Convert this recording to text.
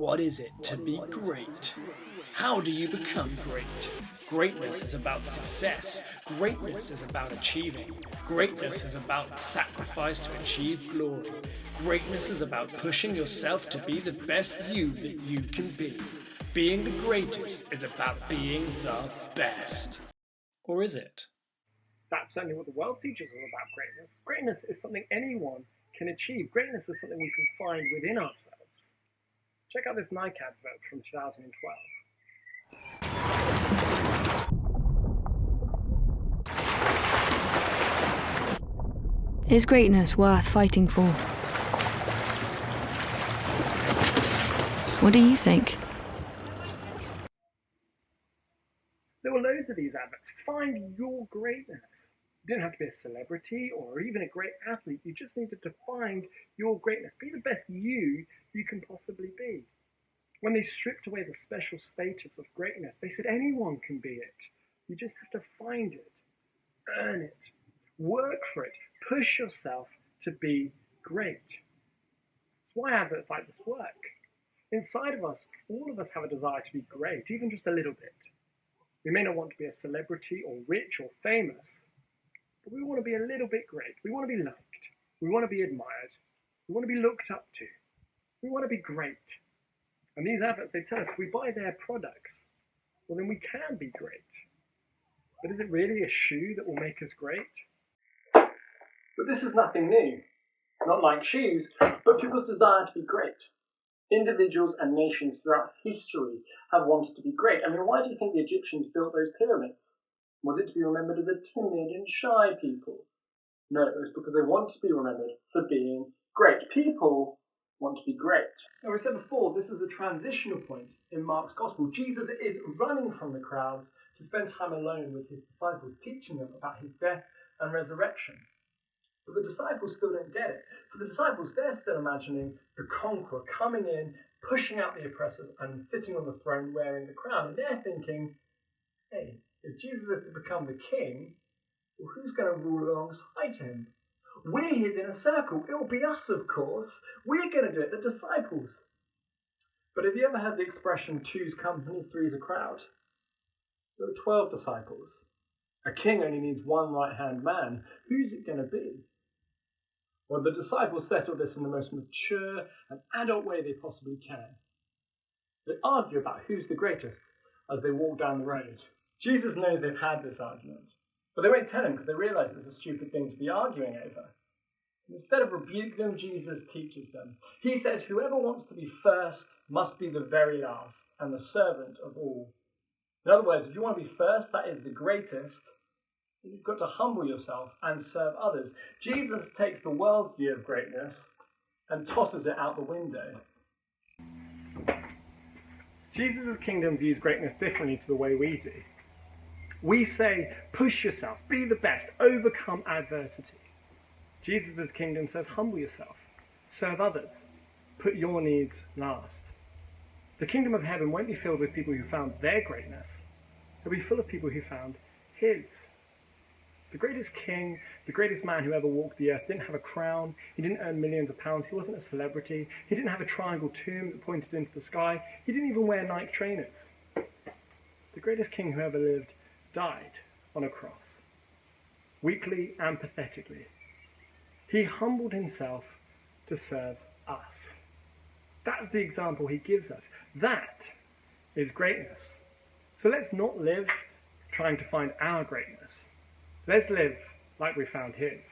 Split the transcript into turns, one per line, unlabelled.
What is it to be great? How do you become great? Greatness is about success. Greatness is about achieving. Greatness is about sacrifice to achieve glory. Greatness is about pushing yourself to be the best you that you can be. Being the greatest is about being the best. Or is it?
That's certainly what the world teaches us about greatness. Greatness is something anyone can achieve. Greatness is something we can find within ourselves. Check out this Nike advert from 2012.
Is greatness worth fighting for? What do you think?
There were loads of these adverts. Find your greatness. You didn't have to be a celebrity or even a great athlete. You just needed to find your greatness. Be the best you can possibly be. When they stripped away the special status of greatness, they said anyone can be it. You just have to find it, earn it, work for it, push yourself to be great. That's why adverts like this work. Inside of us, all of us have a desire to be great, even just a little bit. We may not want to be a celebrity or rich or famous, but we want to be a little bit great. We want to be liked. We want to be admired. We want to be looked up to. We want to be great. And these adverts, they tell us if we buy their products, well, then we can be great. But is it really a shoe that will make us great? But this is nothing new. Not like shoes, but people's desire to be great. Individuals and nations throughout history have wanted to be great. I mean, why do you think the Egyptians built those pyramids? Was it to be remembered as a timid and shy people? No, it was because they want to be remembered for being great. People want to be great. Now, we said before, this is a transitional point in Mark's Gospel. Jesus is running from the crowds to spend time alone with his disciples, teaching them about his death and resurrection. But the disciples still don't get it. For the disciples, they're still imagining the conqueror coming in, pushing out the oppressors, and sitting on the throne wearing the crown. And they're thinking, hey, if Jesus is to become the king, well, who's going to rule alongside him? We're his inner circle. It'll be us, of course. We're going to do it, the disciples. But have you ever heard the expression, two's company, three's a crowd? There were 12 disciples. A king only needs one right-hand man. Who's it going to be? Well, the disciples settle this in the most mature and adult way they possibly can. They argue about who's the greatest as they walk down the road. Jesus knows they've had this argument, but they won't tell him because they realise it's a stupid thing to be arguing over. Instead of rebuke them, Jesus teaches them. He says, whoever wants to be first must be the very last and the servant of all. In other words, if you want to be first, that is the greatest, you've got to humble yourself and serve others. Jesus takes the world's view of greatness and tosses it out the window. Jesus' kingdom views greatness differently to the way we do. We say, push yourself, be the best, overcome adversity. Jesus' kingdom says, humble yourself, serve others, put your needs last. The kingdom of heaven won't be filled with people who found their greatness. It'll be full of people who found his. The greatest king, the greatest man who ever walked the earth didn't have a crown, he didn't earn millions of pounds, he wasn't a celebrity, he didn't have a triangle tomb that pointed into the sky, he didn't even wear Nike trainers. The greatest king who ever lived died on a cross, weakly and pathetically. He humbled himself to serve us. That's the example he gives us. That is greatness. So let's not live trying to find our greatness. Let's live like we found his.